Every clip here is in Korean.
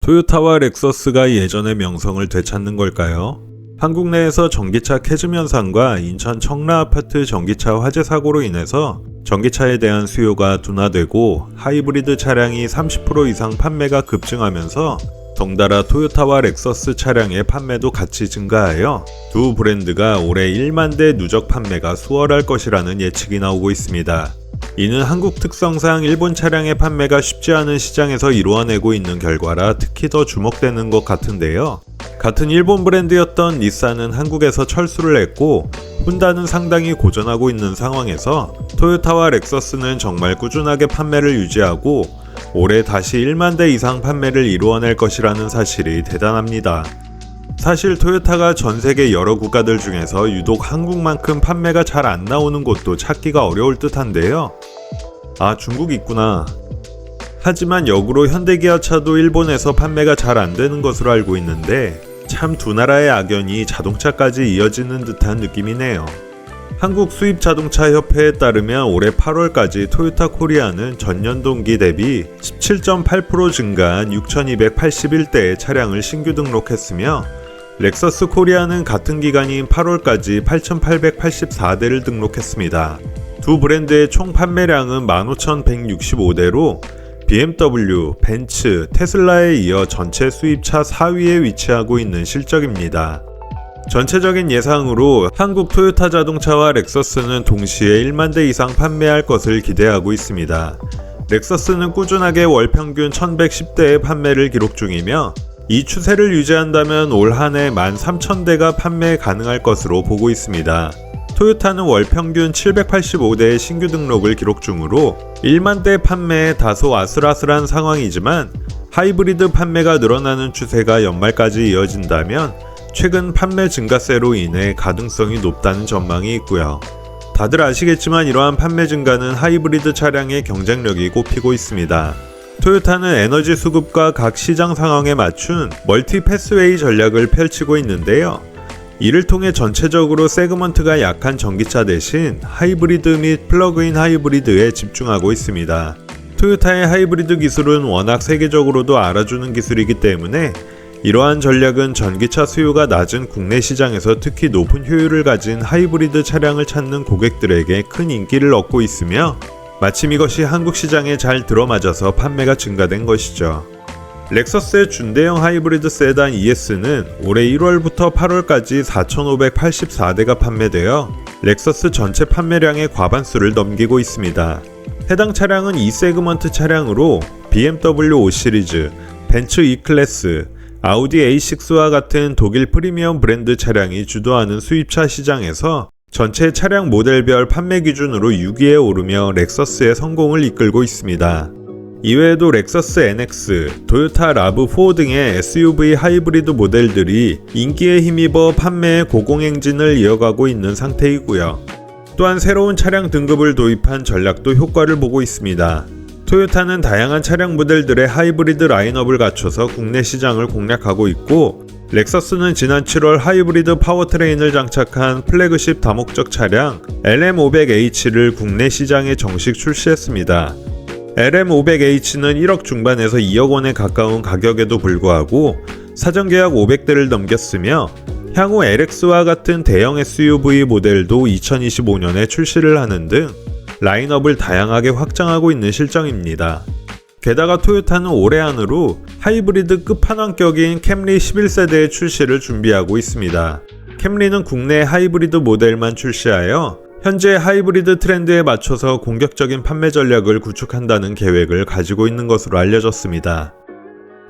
토요타와 렉서스가 예전의 명성을 되찾는 걸까요? 한국 내에서 전기차 캐즘 현상과 인천 청라 아파트 전기차 화재 사고로 인해서 전기차에 대한 수요가 둔화되고 하이브리드 차량이 30% 이상 판매가 급증하면서 덩달아 토요타와 렉서스 차량의 판매도 같이 증가하여 두 브랜드가 올해 1만 대 누적 판매가 수월할 것이라는 예측이 나오고 있습니다. 이는 한국 특성상 일본 차량의 판매가 쉽지 않은 시장에서 이루어내고 있는 결과라 특히 더 주목되는 것 같은데요. 같은 일본 브랜드였던 닛산은 한국에서 철수를 했고 혼다는 상당히 고전하고 있는 상황에서 토요타와 렉서스는 정말 꾸준하게 판매를 유지하고 올해 다시 1만 대 이상 판매를 이루어낼 것이라는 사실이 대단합니다. 사실 토요타가 전 세계 여러 국가들 중에서 유독 한국만큼 판매가 잘 안 나오는 곳도 찾기가 어려울 듯한데요. 아, 중국 있구나. 하지만 역으로 현대기아차도 일본에서 판매가 잘 안 되는 것으로 알고 있는데 참 두 나라의 악연이 자동차까지 이어지는 듯한 느낌이네요. 한국 수입자동차협회에 따르면 올해 8월까지 토요타 코리아는 전년 동기 대비 17.8% 증가한 6,281대의 차량을 신규 등록했으며 렉서스 코리아는 같은 기간인 8월까지 8,884대를 등록했습니다. 두 브랜드의 총 판매량은 15,165대로 BMW, 벤츠, 테슬라에 이어 전체 수입차 4위에 위치하고 있는 실적입니다. 전체적인 예상으로 한국 토요타 자동차와 렉서스는 동시에 1만 대 이상 판매할 것을 기대하고 있습니다. 렉서스는 꾸준하게 월 평균 1,110대의 판매를 기록 중이며 이 추세를 유지한다면 올 한해 13,000대가 판매 가능할 것으로 보고 있습니다. 토요타는 월 평균 785대의 신규 등록을 기록 중으로 1만 대 판매에 다소 아슬아슬한 상황이지만 하이브리드 판매가 늘어나는 추세가 연말까지 이어진다면 최근 판매 증가세로 인해 가능성이 높다는 전망이 있고요. 다들 아시겠지만 이러한 판매 증가는 하이브리드 차량의 경쟁력이 꼽히고 있습니다. 토요타는 에너지 수급과 각 시장 상황에 맞춘 멀티 패스웨이 전략을 펼치고 있는데요. 이를 통해 전체적으로 세그먼트가 약한 전기차 대신 하이브리드 및 플러그인 하이브리드에 집중하고 있습니다. 토요타의 하이브리드 기술은 워낙 세계적으로도 알아주는 기술이기 때문에 이러한 전략은 전기차 수요가 낮은 국내 시장에서 특히 높은 효율을 가진 하이브리드 차량을 찾는 고객들에게 큰 인기를 얻고 있으며 마침 이것이 한국 시장에 잘 들어맞아서 판매가 증가된 것이죠. 렉서스의 준대형 하이브리드 세단 ES는 올해 1월부터 8월까지 4,584대가 판매되어 렉서스 전체 판매량의 과반수를 넘기고 있습니다. 해당 차량은 2세그먼트 차량으로 BMW 5 시리즈, 벤츠 E클래스, 아우디 A6와 같은 독일 프리미엄 브랜드 차량이 주도하는 수입차 시장에서 전체 차량 모델별 판매 기준으로 6위에 오르며 렉서스의 성공을 이끌고 있습니다. 이외에도 렉서스 NX, 토요타 라브4 등의 SUV 하이브리드 모델들이 인기에 힘입어 판매의 고공행진을 이어가고 있는 상태이고요. 또한 새로운 차량 등급을 도입한 전략도 효과를 보고 있습니다. 토요타는 다양한 차량 모델들의 하이브리드 라인업을 갖춰서 국내 시장을 공략하고 있고 렉서스는 지난 7월 하이브리드 파워트레인을 장착한 플래그십 다목적 차량 LM500H를 국내 시장에 정식 출시했습니다. LM500H는 1억 중반에서 2억 원에 가까운 가격에도 불구하고 사전 계약 500대를 넘겼으며 향후 LX와 같은 대형 SUV 모델도 2025년에 출시를 하는 등 라인업을 다양하게 확장하고 있는 실정입니다. 게다가 토요타는 올해 안으로 하이브리드 끝판왕격인 캠리 11세대의 출시를 준비하고 있습니다. 캠리는 국내 하이브리드 모델만 출시하여 현재 하이브리드 트렌드에 맞춰서 공격적인 판매 전략을 구축한다는 계획을 가지고 있는 것으로 알려졌습니다.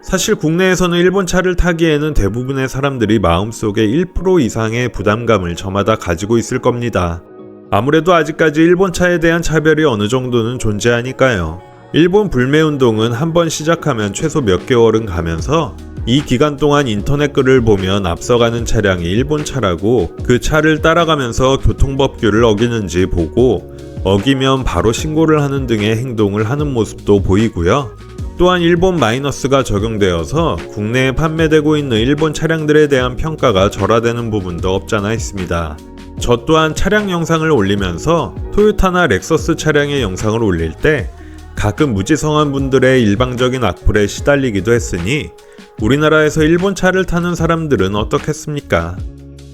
사실 국내에서는 일본 차를 타기에는 대부분의 사람들이 마음속에 1% 이상의 부담감을 저마다 가지고 있을 겁니다. 아무래도 아직까지 일본 차에 대한 차별이 어느 정도는 존재하니까요. 일본 불매운동은 한번 시작하면 최소 몇 개월은 가면서 이 기간 동안 인터넷 글을 보면 앞서가는 차량이 일본 차라고 그 차를 따라가면서 교통법규를 어기는지 보고 어기면 바로 신고를 하는 등의 행동을 하는 모습도 보이고요. 또한 일본 마이너스가 적용되어서 국내에 판매되고 있는 일본 차량들에 대한 평가가 절하되는 부분도 없잖아 있습니다. 저 또한 차량 영상을 올리면서 토요타나 렉서스 차량의 영상을 올릴 때 가끔 무지성한 분들의 일방적인 악플에 시달리기도 했으니 우리나라에서 일본 차를 타는 사람들은 어떻겠습니까?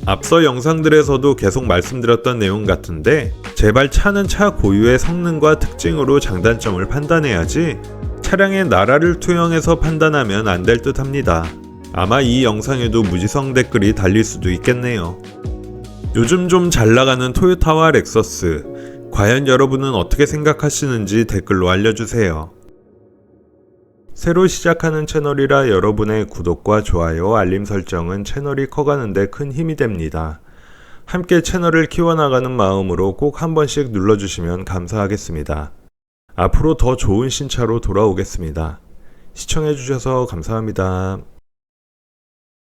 앞서 영상들에서도 계속 말씀드렸던 내용 같은데 제발 차는 차 고유의 성능과 특징으로 장단점을 판단해야지 차량의 나라를 투영해서 판단하면 안 될 듯 합니다. 아마 이 영상에도 무지성 댓글이 달릴 수도 있겠네요. 요즘 좀 잘 나가는 토요타와 렉서스, 과연 여러분은 어떻게 생각하시는지 댓글로 알려주세요. 새로 시작하는 채널이라 여러분의 구독과 좋아요, 알림 설정은 채널이 커가는데 큰 힘이 됩니다. 함께 채널을 키워나가는 마음으로 꼭 한 번씩 눌러주시면 감사하겠습니다. 앞으로 더 좋은 신차로 돌아오겠습니다. 시청해주셔서 감사합니다.